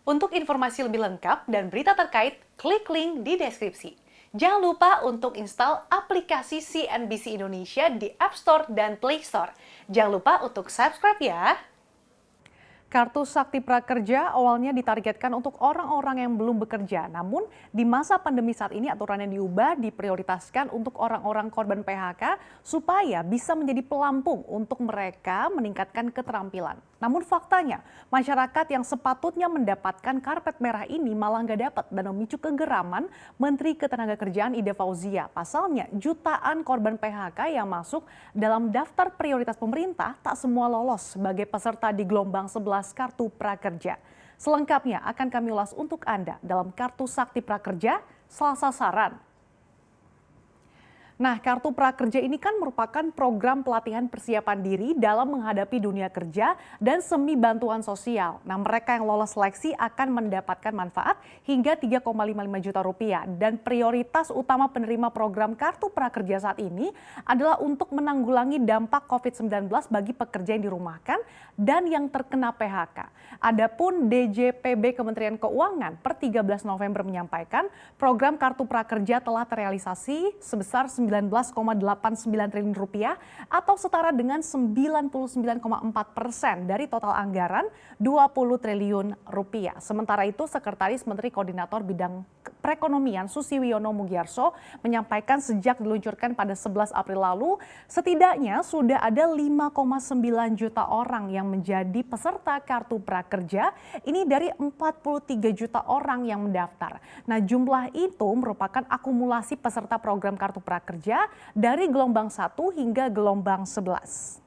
Untuk informasi lebih lengkap dan berita terkait, klik link di deskripsi. Jangan lupa untuk install aplikasi CNBC Indonesia di App Store dan Play Store. Jangan lupa untuk subscribe ya. Kartu Sakti Prakerja awalnya ditargetkan untuk orang-orang yang belum bekerja. Namun di masa pandemi saat ini aturannya diubah, diprioritaskan untuk orang-orang korban PHK supaya bisa menjadi pelampung untuk mereka meningkatkan keterampilan. Namun faktanya masyarakat yang sepatutnya mendapatkan karpet merah ini malah nggak dapat dan memicu kegeraman Menteri Ketenagakerjaan Ida Fauzia. Pasalnya jutaan korban PHK yang masuk dalam daftar prioritas pemerintah tak semua lolos sebagai peserta di gelombang 11 Kartu Prakerja. Selengkapnya akan kami ulas untuk Anda dalam Kartu Sakti Prakerja Selasa Saran. Nah, Kartu Prakerja ini kan merupakan program pelatihan persiapan diri dalam menghadapi dunia kerja dan semi bantuan sosial. Nah, mereka yang lolos seleksi akan mendapatkan manfaat hingga 3,55 juta rupiah. Dan prioritas utama penerima program Kartu Prakerja saat ini adalah untuk menanggulangi dampak COVID-19 bagi pekerja yang dirumahkan dan yang terkena PHK. Adapun DJPB Kementerian Keuangan per 13 November menyampaikan program Kartu Prakerja telah terrealisasi sebesar 19,89 triliun rupiah atau setara dengan 99,4% dari total anggaran 20 triliun rupiah. Sementara itu, Sekretaris Menteri Koordinator Bidang Perekonomian Susiwiono Mugiarso menyampaikan sejak diluncurkan pada 11 April lalu, setidaknya sudah ada 5,9 juta orang yang menjadi peserta Kartu Prakerja. Ini dari 43 juta orang yang mendaftar. Nah, jumlah itu merupakan akumulasi peserta program Kartu Prakerja dari gelombang 1 hingga gelombang 11.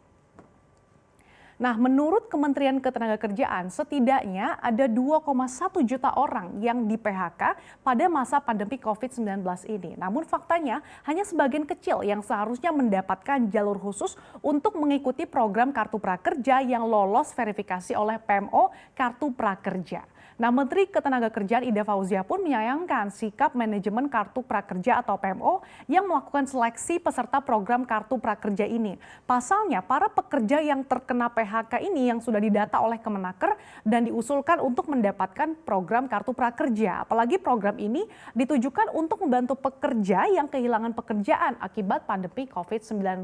Nah, menurut Kementerian Ketenagakerjaan, setidaknya ada 2,1 juta orang yang di PHK pada masa pandemi COVID-19 ini. Namun faktanya hanya sebagian kecil yang seharusnya mendapatkan jalur khusus untuk mengikuti program Kartu Prakerja yang lolos verifikasi oleh PMO Kartu Prakerja. Nah, Menteri Ketenagakerjaan Ida Fauzia pun menyayangkan sikap manajemen Kartu Prakerja atau PMO yang melakukan seleksi peserta program Kartu Prakerja ini. Pasalnya, para pekerja yang terkena PHK ini yang sudah didata oleh Kemenaker dan diusulkan untuk mendapatkan program Kartu Prakerja. Apalagi program ini ditujukan untuk membantu pekerja yang kehilangan pekerjaan akibat pandemi COVID-19.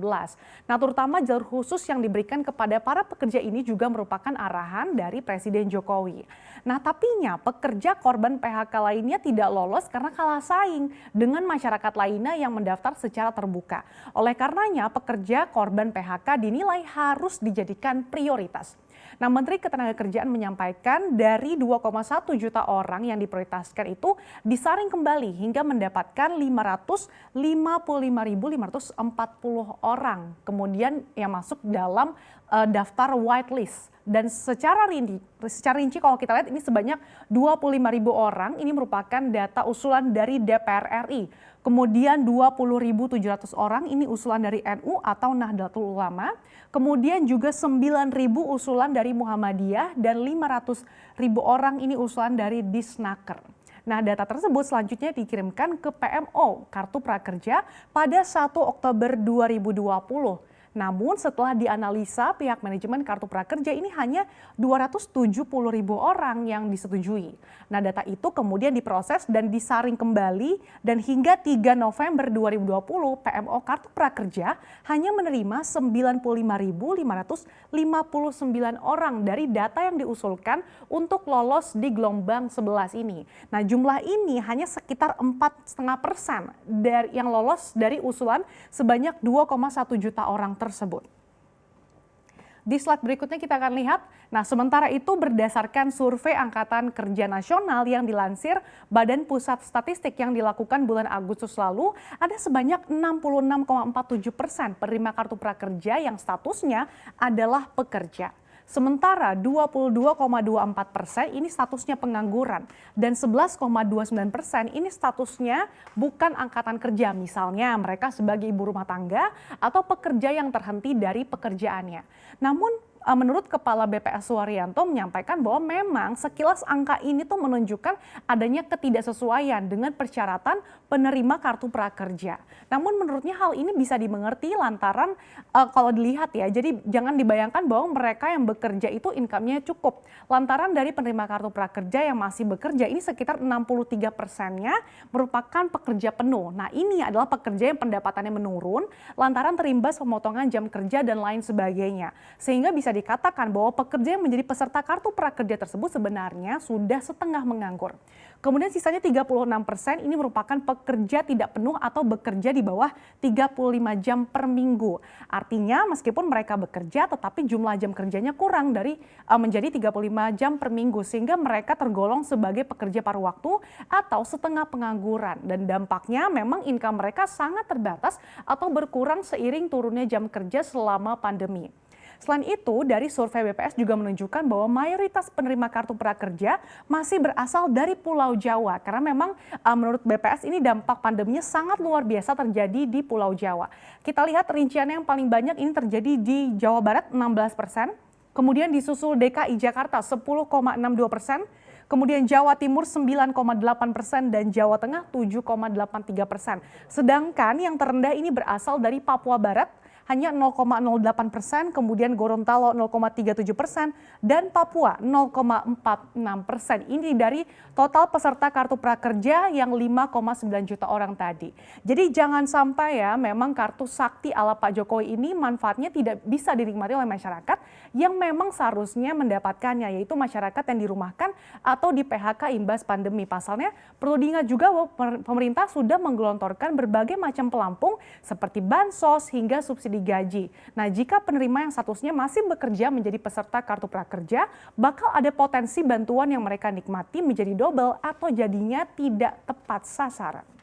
Nah, terutama jalur khusus yang diberikan kepada para pekerja ini juga merupakan arahan dari Presiden Jokowi. Nah, tapinya pekerja korban PHK lainnya tidak lolos karena kalah saing dengan masyarakat lainnya yang mendaftar secara terbuka. Oleh karenanya, pekerja korban PHK dinilai harus dijadikan prioritas. Nah, Menteri Ketenagakerjaan menyampaikan dari 2,1 juta orang yang diprioritaskan itu disaring kembali hingga mendapatkan 555.540 orang. Kemudian yang masuk dalam daftar whitelist. Dan secara rinci kalau kita lihat ini sebanyak 25.000 orang, ini merupakan data usulan dari DPR RI. Kemudian 20.700 orang ini usulan dari NU atau Nahdlatul Ulama. Kemudian juga 9.000 usulan dari Muhammadiyah dan 500.000 orang ini usulan dari Disnaker. Nah, data tersebut selanjutnya dikirimkan ke PMO Kartu Prakerja pada 1 Oktober 2020. Namun setelah dianalisa pihak manajemen Kartu Prakerja ini hanya 270.000 orang yang disetujui. Nah, data itu kemudian diproses dan disaring kembali dan hingga 3 November 2020 PMO Kartu Prakerja hanya menerima 95.559 orang dari data yang diusulkan untuk lolos di gelombang 11 ini. Nah, jumlah ini hanya sekitar 4,5% dari yang lolos dari usulan sebanyak 2,1 juta orang tersebut. Di slide berikutnya kita akan lihat, nah sementara itu berdasarkan survei Angkatan Kerja Nasional yang dilansir Badan Pusat Statistik yang dilakukan bulan Agustus lalu, ada sebanyak 66,47% penerima Kartu Prakerja yang statusnya adalah pekerja. Sementara 22,24% ini statusnya pengangguran dan 11,29% ini statusnya bukan angkatan kerja. Misalnya mereka sebagai ibu rumah tangga atau pekerja yang terhenti dari pekerjaannya. Namun menurut Kepala BPS Suharyanto menyampaikan bahwa memang sekilas angka ini tuh menunjukkan adanya ketidaksesuaian dengan persyaratan penerima kartu prakerja. Namun menurutnya hal ini bisa dimengerti lantaran kalau dilihat ya, jadi jangan dibayangkan bahwa mereka yang bekerja itu income-nya cukup. Lantaran dari penerima kartu prakerja yang masih bekerja ini sekitar 63%-nya merupakan pekerja penuh. Nah ini adalah pekerja yang pendapatannya menurun lantaran terimbas pemotongan jam kerja dan lain sebagainya. Sehingga bisa dikatakan bahwa pekerja yang menjadi peserta kartu prakerja tersebut sebenarnya sudah setengah menganggur. Kemudian sisanya 36% ini merupakan pekerja tidak penuh atau bekerja di bawah 35 jam per minggu. Artinya meskipun mereka bekerja tetapi jumlah jam kerjanya kurang dari menjadi 35 jam per minggu sehingga mereka tergolong sebagai pekerja paruh waktu atau setengah pengangguran dan dampaknya memang income mereka sangat terbatas atau berkurang seiring turunnya jam kerja selama pandemi. Selain itu, dari survei BPS juga menunjukkan bahwa mayoritas penerima kartu prakerja masih berasal dari Pulau Jawa. Karena memang menurut BPS ini dampak pandeminya sangat luar biasa terjadi di Pulau Jawa. Kita lihat rinciannya yang paling banyak ini terjadi di Jawa Barat 16%, kemudian disusul DKI Jakarta 10,62%, kemudian Jawa Timur 9,8% dan Jawa Tengah 7,83%. Sedangkan yang terendah ini berasal dari Papua Barat hanya 0,08%, kemudian Gorontalo 0,37% dan Papua 0,46%. Ini dari total peserta kartu prakerja yang 5,9 juta orang tadi. Jadi jangan sampai ya memang kartu sakti ala Pak Jokowi ini manfaatnya tidak bisa dinikmati oleh masyarakat yang memang seharusnya mendapatkannya, yaitu masyarakat yang dirumahkan atau di PHK imbas pandemi. Pasalnya perlu diingat juga bahwa pemerintah sudah menggelontorkan berbagai macam pelampung seperti bansos hingga subsidi gaji. Nah, jika penerima yang statusnya masih bekerja menjadi peserta kartu prakerja, bakal ada potensi bantuan yang mereka nikmati menjadi double atau jadinya tidak tepat sasaran.